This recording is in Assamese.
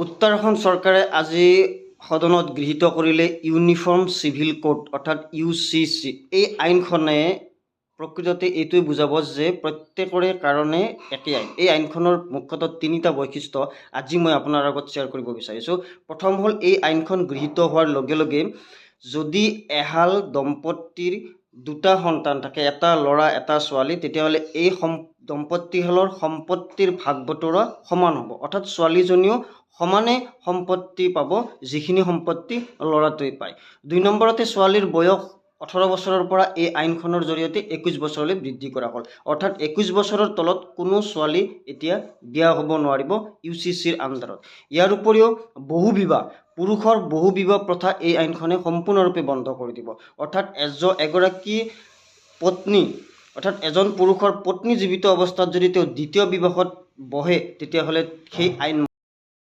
উত্তৰাখণ্ড চৰকাৰে আজি সদনত গৃহীত কৰিলে ইউনিফৰ্ম চিভিল কোড অৰ্থাৎ UCC। এই আইনখনে প্ৰকৃততে এইটোৱে বুজাব যে প্ৰত্যেকৰে কাৰণে একে আইন। এই আইনখনৰ মুখ্যতঃ তিনিটা বৈশিষ্ট্য আজি মই আপোনাৰ আগত শ্বেয়াৰ কৰিব বিচাৰিছোঁ। প্ৰথম হ'ল এই আইনখন গৃহীত হোৱাৰ লগে লগে যদি এহাল দম্পতীৰ দুটা সন্তান থাকে, এটা ল'ৰা এটা ছোৱালী, তেতিয়াহ'লে এই দম্পতীহালৰ সম্পত্তিৰ ভাগ বতৰা সমান হ'ব। অৰ্থাৎ ছোৱালীজনীও সমানে সম্পত্তি পাব যিখিনি সম্পত্তি ল'ৰাটোৱে পায়। ২ নম্বৰতে ছোৱালীৰ বয়স 18 বছৰৰ পৰা এই আইনখনৰ জৰিয়তে 21 বছৰলৈ বৃদ্ধি কৰা হ'ল। অৰ্থাৎ 21 বছৰৰ তলত কোনো ছোৱালী এতিয়া বিয়া হ'ব নোৱাৰিব UCCৰ আণ্ডাৰত। ইয়াৰ উপৰিও বহুবিবাহ, পুৰুষৰ বহুবিবাহ প্ৰথা এই আইনখনে সম্পূৰ্ণৰূপে বন্ধ কৰি দিব। অৰ্থাৎ এগৰাকী পত্নী অৰ্থাৎ এজন পুৰুষৰ পত্নী জীৱিত অৱস্থাত যদি তেওঁ দ্বিতীয় বিবাহত বহে তেতিয়াহ'লে সেই আইন